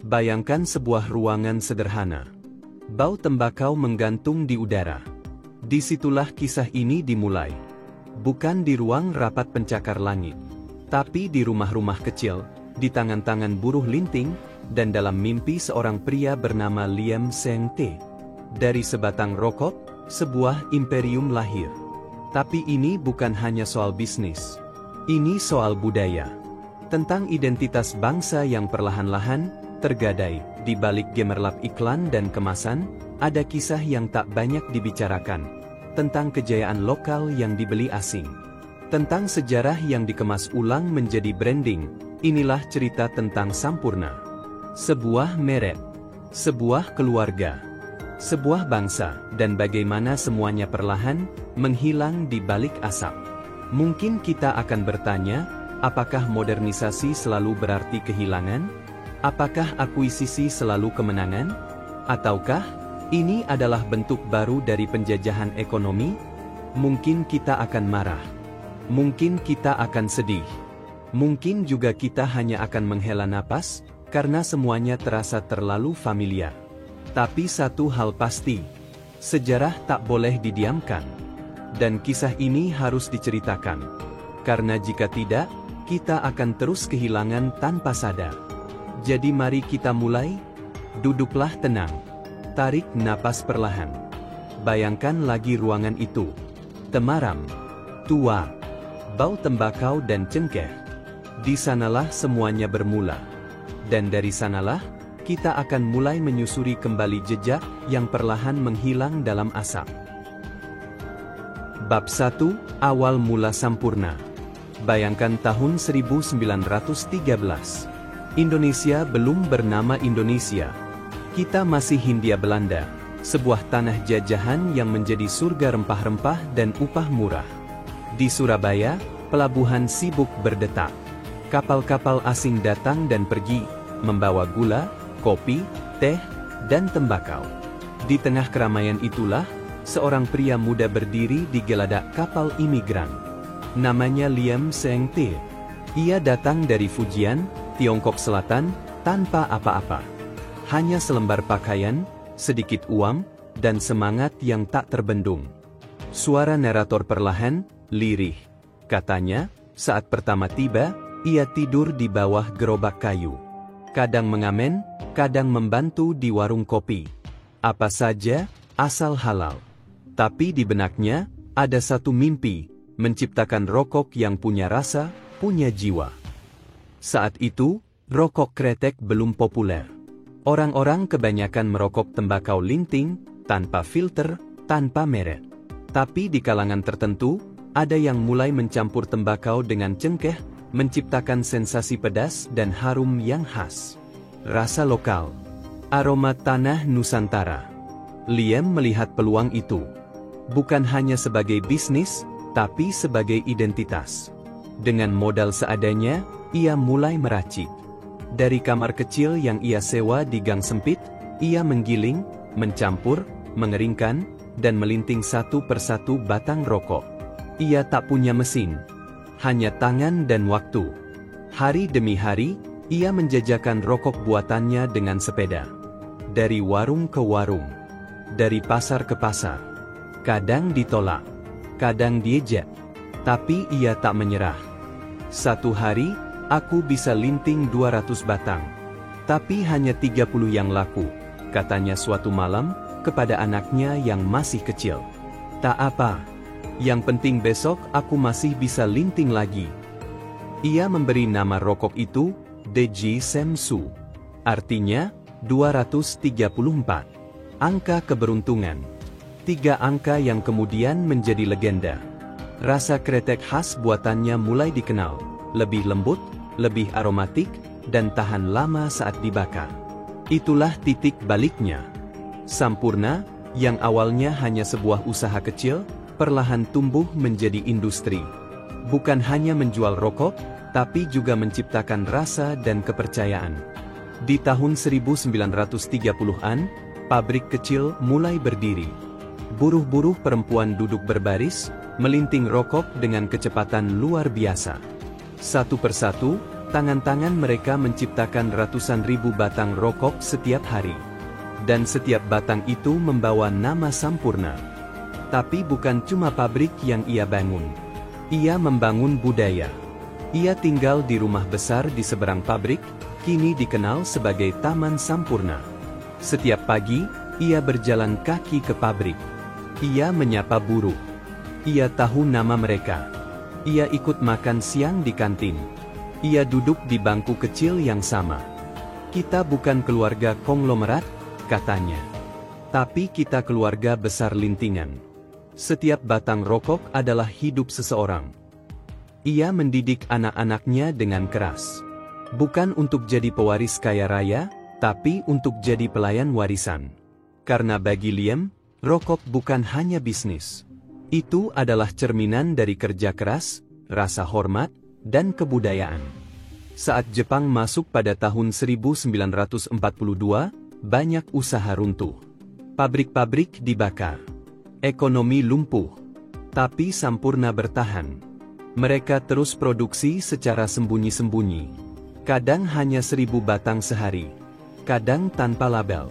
Bayangkan sebuah ruangan sederhana. Bau tembakau menggantung di udara. Disitulah kisah ini dimulai. Bukan di ruang rapat pencakar langit, tapi di rumah-rumah kecil, di tangan-tangan buruh linting, dan dalam mimpi seorang pria bernama Liam Seng Te. Dari sebatang rokok, sebuah imperium lahir. Tapi ini bukan hanya soal bisnis. Ini soal budaya. Tentang identitas bangsa yang perlahan-lahan tergadai. Di balik gemerlap iklan dan kemasan, ada kisah yang tak banyak dibicarakan. Tentang kejayaan lokal yang dibeli asing. Tentang sejarah yang dikemas ulang menjadi branding. Inilah cerita tentang Sampoerna. Sebuah merek. Sebuah keluarga. Sebuah bangsa, dan bagaimana semuanya perlahan menghilang di balik asap. Mungkin kita akan bertanya, apakah modernisasi selalu berarti kehilangan? Apakah akuisisi selalu kemenangan? Ataukah ini adalah bentuk baru dari penjajahan ekonomi? Mungkin kita akan marah. Mungkin kita akan sedih. Mungkin juga kita hanya akan menghela napas, karena semuanya terasa terlalu familiar. Tapi satu hal pasti, sejarah tak boleh didiamkan. Dan kisah ini harus diceritakan. Karena jika tidak, kita akan terus kehilangan tanpa sadar. Jadi mari kita mulai. Duduklah tenang. Tarik napas perlahan. Bayangkan lagi ruangan itu. Temaram. Tua. Bau tembakau dan cengkeh. Di sanalah semuanya bermula. Dan dari sanalah, kita akan mulai menyusuri kembali jejak yang perlahan menghilang dalam asap. Bab 1, Awal Mula Sampoerna. Bayangkan tahun 1913. Indonesia belum bernama Indonesia. Kita masih Hindia Belanda, sebuah tanah jajahan yang menjadi surga rempah-rempah dan upah murah. Di Surabaya, pelabuhan sibuk berdetak. Kapal-kapal asing datang dan pergi, membawa gula, kopi, teh, dan tembakau. Di tengah keramaian itulah, seorang pria muda berdiri di geladak kapal imigran. Namanya Liam Seng Te. Ia datang dari Fujian, Tiongkok Selatan, tanpa apa-apa. Hanya selembar pakaian, sedikit uang, dan semangat yang tak terbendung. Suara narator perlahan, lirih. Katanya, saat pertama tiba, ia tidur di bawah gerobak kayu. Kadang mengamen, kadang membantu di warung kopi. Apa saja, asal halal. Tapi di benaknya, ada satu mimpi, menciptakan rokok yang punya rasa, punya jiwa. Saat itu, rokok kretek belum populer. Orang-orang kebanyakan merokok tembakau linting, tanpa filter, tanpa merek. Tapi di kalangan tertentu, ada yang mulai mencampur tembakau dengan cengkeh, menciptakan sensasi pedas dan harum yang khas. Rasa lokal. Aroma tanah Nusantara. Liam melihat peluang itu. Bukan hanya sebagai bisnis, tapi sebagai identitas. Dengan modal seadanya, ia mulai meracik. Dari kamar kecil yang ia sewa di gang sempit, ia menggiling, mencampur, mengeringkan, dan melinting satu persatu batang rokok. Ia tak punya mesin, hanya tangan dan waktu. Hari demi hari, ia menjajakan rokok buatannya dengan sepeda. Dari warung ke warung, dari pasar ke pasar. Kadang ditolak, kadang diejek, tapi ia tak menyerah. Satu hari, aku bisa linting 200 batang. Tapi hanya 30 yang laku, katanya suatu malam, kepada anaknya yang masih kecil. Tak apa, yang penting besok aku masih bisa linting lagi. Ia memberi nama rokok itu, Deji Semsu. Artinya, 234. Angka keberuntungan. 3 angka yang kemudian menjadi legenda. Rasa kretek khas buatannya mulai dikenal, lebih lembut, lebih aromatik, dan tahan lama saat dibakar. Itulah titik baliknya. Sampoerna, yang awalnya hanya sebuah usaha kecil, perlahan tumbuh menjadi industri. Bukan hanya menjual rokok, tapi juga menciptakan rasa dan kepercayaan. Di tahun 1930-an, pabrik kecil mulai berdiri. Buruh-buruh perempuan duduk berbaris, melinting rokok dengan kecepatan luar biasa. Satu persatu, Tangan-tangan mereka menciptakan ratusan ribu batang rokok setiap hari. Dan setiap batang itu membawa nama Sampurna. Tapi bukan cuma pabrik yang ia bangun. Ia membangun budaya. Ia tinggal di rumah besar di seberang pabrik, kini dikenal sebagai Taman Sampurna. Setiap pagi, ia berjalan kaki ke pabrik. Ia menyapa buruh. Ia tahu nama mereka. Ia ikut makan siang di kantin. Ia duduk di bangku kecil yang sama. Kita bukan keluarga konglomerat, katanya. Tapi kita keluarga besar lintingan. Setiap batang rokok adalah hidup seseorang. Ia mendidik anak-anaknya dengan keras. Bukan untuk jadi pewaris kaya raya, tapi untuk jadi pelayan warisan. Karena bagi Liem, rokok bukan hanya bisnis. Itu adalah cerminan dari kerja keras, rasa hormat, dan kebudayaan. Saat Jepang masuk pada tahun 1942, banyak usaha runtuh. Pabrik-pabrik dibakar. Ekonomi lumpuh. Tapi Sampurna bertahan. Mereka terus produksi secara sembunyi-sembunyi. Kadang hanya 1000 batang sehari. Kadang tanpa label.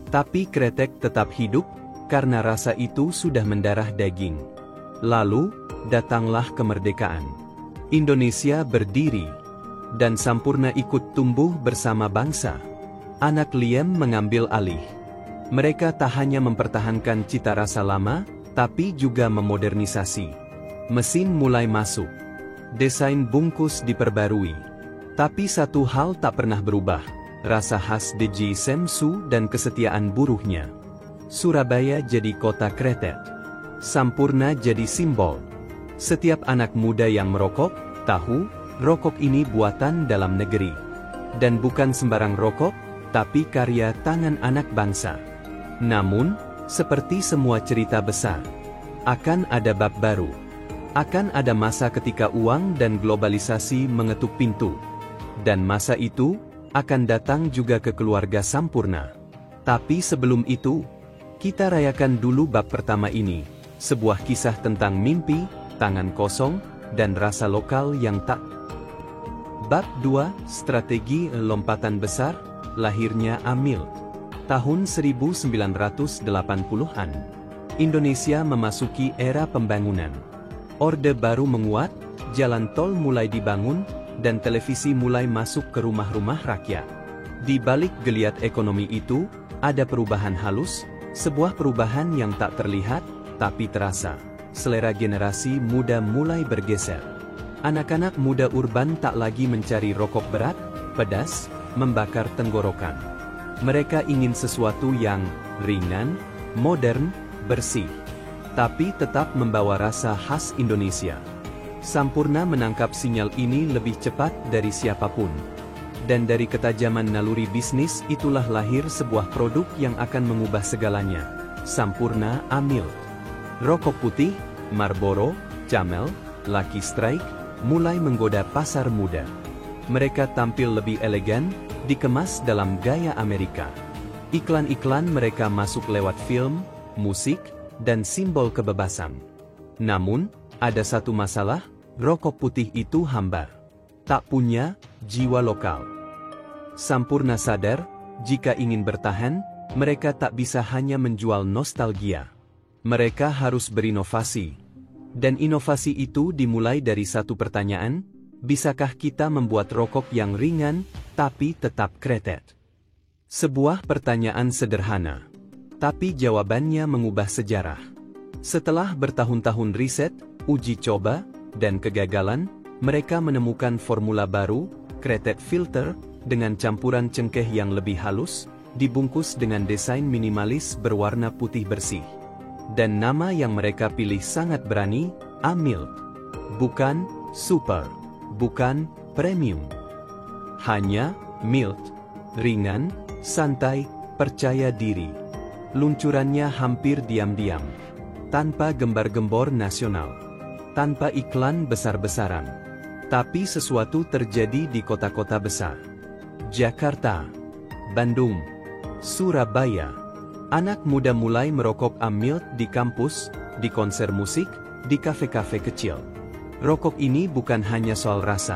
Tapi kretek tetap hidup, karena rasa itu sudah mendarah daging. Lalu, datanglah kemerdekaan. Indonesia berdiri, dan Sampurna ikut tumbuh bersama bangsa. Anak Liem mengambil alih. Mereka tak hanya mempertahankan cita rasa lama, tapi juga memodernisasi. Mesin mulai masuk. Desain bungkus diperbarui. Tapi satu hal tak pernah berubah, rasa khas DJ Semsu dan kesetiaan buruhnya. Surabaya jadi kota kretek. Sampurna jadi simbol. Setiap anak muda yang merokok, tahu, rokok ini buatan dalam negeri. Dan bukan sembarang rokok, tapi karya tangan anak bangsa. Namun, seperti semua cerita besar, akan ada bab baru. Akan ada masa ketika uang dan globalisasi mengetuk pintu. Dan masa itu, akan datang juga ke keluarga Sampurna. Tapi sebelum itu, kita rayakan dulu bab pertama ini, sebuah kisah tentang mimpi, tangan kosong, dan rasa lokal yang tak. Bab 2, Strategi Lompatan Besar, lahirnya Amilt. Tahun 1980-an. Indonesia memasuki era pembangunan. Orde Baru menguat, jalan tol mulai dibangun, dan televisi mulai masuk ke rumah-rumah rakyat. Di balik geliat ekonomi itu, ada perubahan halus, sebuah perubahan yang tak terlihat, tapi terasa. Selera generasi muda mulai bergeser. Anak-anak muda urban tak lagi mencari rokok berat, pedas, membakar tenggorokan. Mereka ingin sesuatu yang ringan, modern, bersih, tapi tetap membawa rasa khas Indonesia. Sampurna menangkap sinyal ini lebih cepat dari siapapun. Dan dari ketajaman naluri bisnis itulah lahir sebuah produk yang akan mengubah segalanya. Sampurna Amilt. Rokok putih, Marlboro, Camel, Lucky Strike, mulai menggoda pasar muda. Mereka tampil lebih elegan, dikemas dalam gaya Amerika. Iklan-iklan mereka masuk lewat film, musik, dan simbol kebebasan. Namun, ada satu masalah, rokok putih itu hambar. Tak punya jiwa lokal. Sampurna sadar, jika ingin bertahan, mereka tak bisa hanya menjual nostalgia. Mereka harus berinovasi. Dan inovasi itu dimulai dari satu pertanyaan, bisakah kita membuat rokok yang ringan, tapi tetap kretek? Sebuah pertanyaan sederhana. Tapi jawabannya mengubah sejarah. Setelah bertahun-tahun riset, uji coba, dan kegagalan, mereka menemukan formula baru, kretek filter, dengan campuran cengkeh yang lebih halus, dibungkus dengan desain minimalis berwarna putih bersih. Dan nama yang mereka pilih sangat berani, Amilt. Bukan super, bukan premium. Hanya mild, ringan, santai, percaya diri. Luncurannya hampir diam-diam. Tanpa gembar-gembor nasional. Tanpa iklan besar-besaran. Tapi sesuatu terjadi di kota-kota besar. Jakarta, Bandung, Surabaya. Anak muda mulai merokok Amilt di kampus, di konser musik, di kafe-kafe kecil. Rokok ini bukan hanya soal rasa.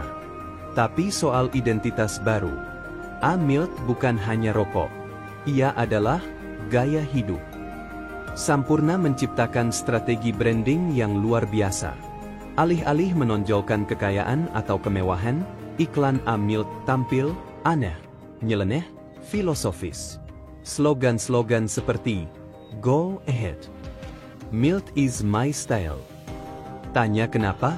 Tapi soal identitas baru, A-Milk bukan hanya rokok. Ia adalah gaya hidup. Sampurna menciptakan strategi branding yang luar biasa. Alih-alih menonjolkan kekayaan atau kemewahan, iklan A-Milk tampil aneh, nyeleneh, filosofis. Slogan-slogan seperti "Go ahead. Milk is my style." Tanya kenapa?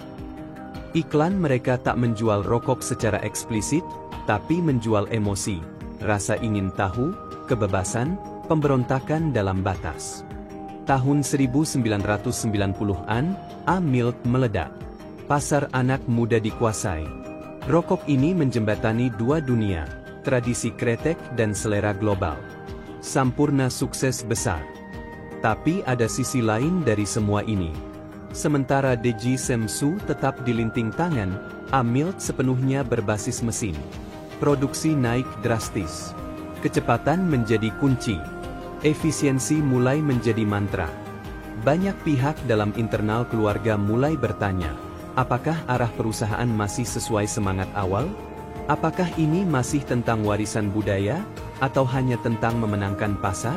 Iklan mereka tak menjual rokok secara eksplisit, tapi menjual emosi, rasa ingin tahu, kebebasan, pemberontakan dalam batas. Tahun 1990-an, A-Milk meledak. Pasar anak muda dikuasai. Rokok ini menjembatani dua dunia, tradisi kretek dan selera global. Sampurna sukses besar. Tapi ada sisi lain dari semua ini. Sementara Deji Semsu tetap dilinting tangan, A-Milk sepenuhnya berbasis mesin. Produksi naik drastis. Kecepatan menjadi kunci. Efisiensi mulai menjadi mantra. Banyak pihak dalam internal keluarga mulai bertanya, apakah arah perusahaan masih sesuai semangat awal? Apakah ini masih tentang warisan budaya, atau hanya tentang memenangkan pasar?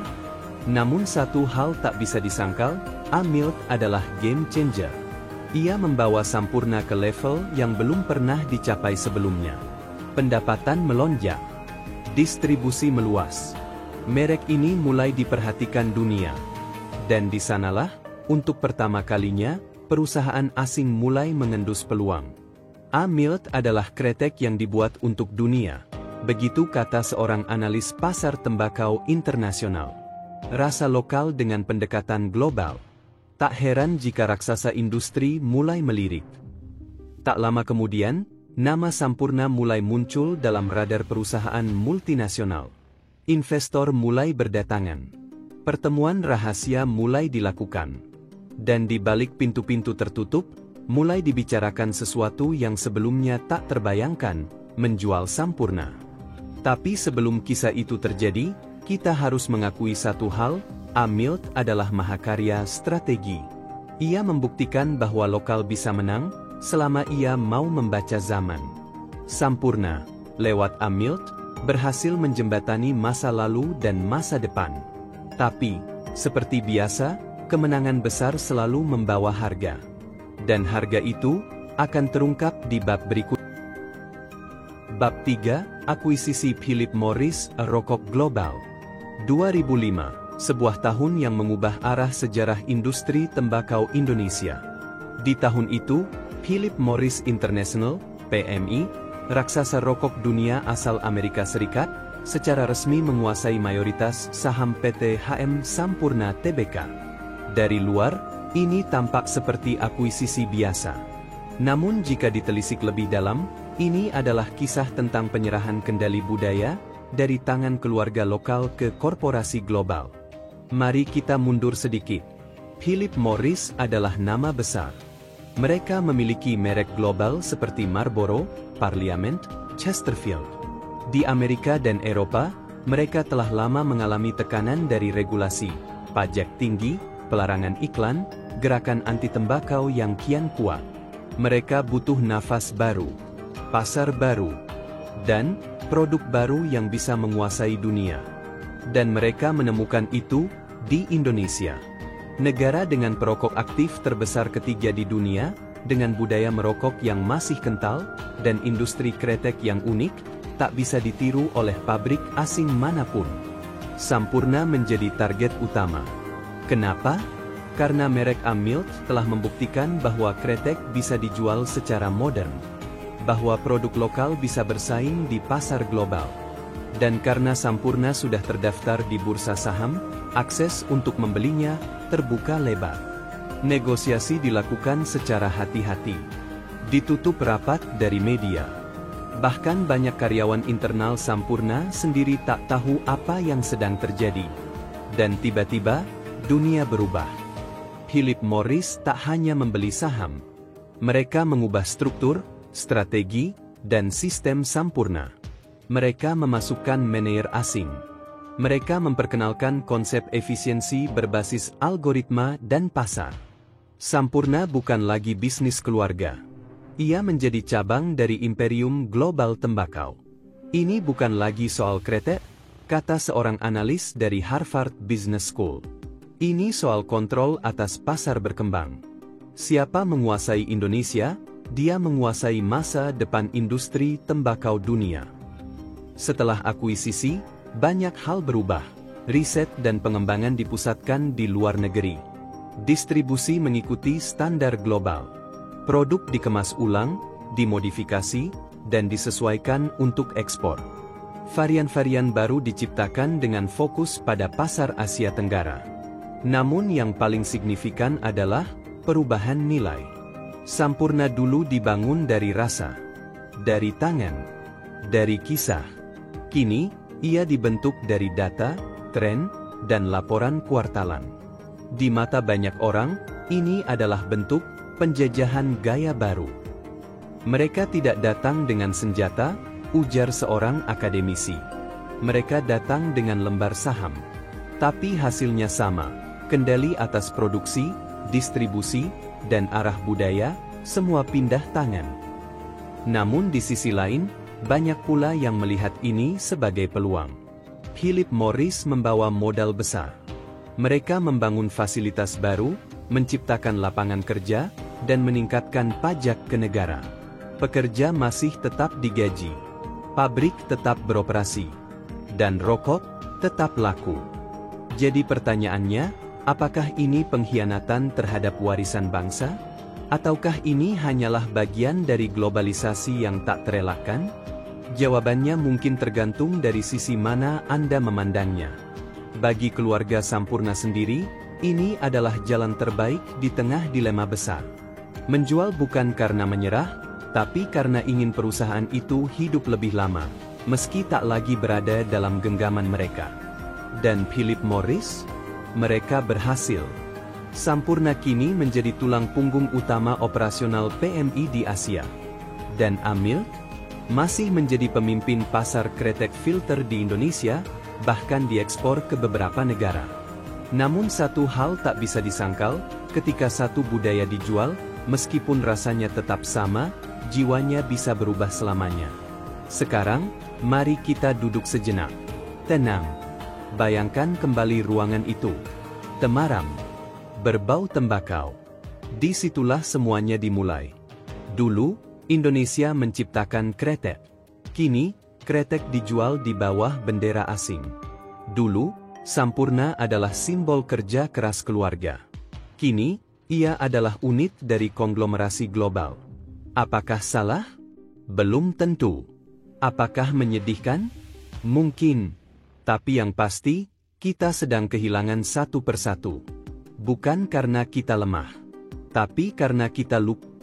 Namun satu hal tak bisa disangkal, A-Milk adalah game changer. Ia membawa Sampurna ke level yang belum pernah dicapai sebelumnya. Pendapatan melonjak. Distribusi meluas. Merek ini mulai diperhatikan dunia. Dan di sanalah, untuk pertama kalinya, perusahaan asing mulai mengendus peluang. A-Milk adalah kretek yang dibuat untuk dunia. Begitu kata seorang analis pasar tembakau internasional. Rasa lokal dengan pendekatan global. Tak heran jika raksasa industri mulai melirik. Tak lama kemudian, nama Sampurna mulai muncul dalam radar perusahaan multinasional. Investor mulai berdatangan. Pertemuan rahasia mulai dilakukan. Dan di balik pintu-pintu tertutup, mulai dibicarakan sesuatu yang sebelumnya tak terbayangkan, menjual Sampurna. Tapi sebelum kisah itu terjadi, kita harus mengakui satu hal, A-Milk adalah mahakarya strategi. Ia membuktikan bahwa lokal bisa menang, selama ia mau membaca zaman. Sampurna, lewat A-Milk, berhasil menjembatani masa lalu dan masa depan. Tapi, seperti biasa, kemenangan besar selalu membawa harga. Dan harga itu, akan terungkap di bab berikut. Bab 3, Akuisisi Philip Morris, rokok global. 2005, sebuah tahun yang mengubah arah sejarah industri tembakau Indonesia. Di tahun itu, Philip Morris International, PMI, raksasa rokok dunia asal Amerika Serikat, secara resmi menguasai mayoritas saham PT HM Sampurna Tbk. Dari luar, ini tampak seperti akuisisi biasa. Namun jika ditelisik lebih dalam, ini adalah kisah tentang penyerahan kendali budaya, dari tangan keluarga lokal ke korporasi global. Mari kita mundur sedikit. Philip Morris adalah nama besar. Mereka memiliki merek global seperti Marlboro, Parliament, Chesterfield. Di Amerika dan Eropa, mereka telah lama mengalami tekanan dari regulasi, pajak tinggi, pelarangan iklan, gerakan anti tembakau yang kian kuat. Mereka butuh nafas baru, pasar baru, dan produk baru yang bisa menguasai dunia. Dan mereka menemukan itu di Indonesia. Negara dengan perokok aktif terbesar ketiga di dunia, dengan budaya merokok yang masih kental, dan industri kretek yang unik, tak bisa ditiru oleh pabrik asing manapun. Sampurna menjadi target utama. Kenapa? Karena merek A-Milk telah membuktikan bahwa kretek bisa dijual secara modern. Bahwa produk lokal bisa bersaing di pasar global. Dan karena Sampurna sudah terdaftar di bursa saham, akses untuk membelinya terbuka lebar. Negosiasi dilakukan secara hati-hati. Ditutup rapat dari media. Bahkan banyak karyawan internal Sampurna sendiri tak tahu apa yang sedang terjadi. Dan tiba-tiba, dunia berubah. Philip Morris tak hanya membeli saham. Mereka mengubah struktur, strategi, dan sistem Sampurna. Mereka memasukkan manajer asing. Mereka memperkenalkan konsep efisiensi berbasis algoritma dan pasar. Sampurna bukan lagi bisnis keluarga. Ia menjadi cabang dari imperium global tembakau. Ini bukan lagi soal kretek, kata seorang analis dari Harvard Business School. Ini soal kontrol atas pasar berkembang. Siapa menguasai Indonesia, dia menguasai masa depan industri tembakau dunia. Setelah akuisisi, banyak hal berubah. Riset dan pengembangan dipusatkan di luar negeri. Distribusi mengikuti standar global. Produk dikemas ulang, dimodifikasi, dan disesuaikan untuk ekspor. Varian-varian baru diciptakan dengan fokus pada pasar Asia Tenggara. Namun yang paling signifikan adalah perubahan nilai. Sampurna dulu dibangun dari rasa, dari tangan, dari kisah. Kini, ia dibentuk dari data, tren, dan laporan kuartalan. Di mata banyak orang, ini adalah bentuk penjajahan gaya baru. Mereka tidak datang dengan senjata, ujar seorang akademisi. Mereka datang dengan lembar saham. Tapi hasilnya sama, kendali atas produksi, distribusi, dan arah budaya, semua pindah tangan. Namun di sisi lain, banyak pula yang melihat ini sebagai peluang. Philip Morris membawa modal besar. Mereka membangun fasilitas baru, menciptakan lapangan kerja, dan meningkatkan pajak ke negara. Pekerja masih tetap digaji. Pabrik tetap beroperasi. Dan rokok tetap laku. Jadi pertanyaannya, apakah ini pengkhianatan terhadap warisan bangsa? Ataukah ini hanyalah bagian dari globalisasi yang tak terelakkan? Jawabannya mungkin tergantung dari sisi mana Anda memandangnya. Bagi keluarga Sampurna sendiri, ini adalah jalan terbaik di tengah dilema besar. Menjual bukan karena menyerah, tapi karena ingin perusahaan itu hidup lebih lama, meski tak lagi berada dalam genggaman mereka. Dan Philip Morris? Mereka berhasil. Sampurna kini menjadi tulang punggung utama operasional PMI di Asia. Dan Amil masih menjadi pemimpin pasar kretek filter di Indonesia, bahkan diekspor ke beberapa negara. Namun satu hal tak bisa disangkal, ketika satu budaya dijual, meskipun rasanya tetap sama, jiwanya bisa berubah selamanya. Sekarang, mari kita duduk sejenak. Tenang. Bayangkan kembali ruangan itu. Temaram. Berbau tembakau. Disitulah semuanya dimulai. Dulu, Indonesia menciptakan kretek. Kini, kretek dijual di bawah bendera asing. Dulu, Sampurna adalah simbol kerja keras keluarga. Kini, ia adalah unit dari konglomerasi global. Apakah salah? Belum tentu. Apakah menyedihkan? Mungkin. Tapi yang pasti, kita sedang kehilangan satu persatu. Bukan karena kita lemah, tapi karena kita lupa.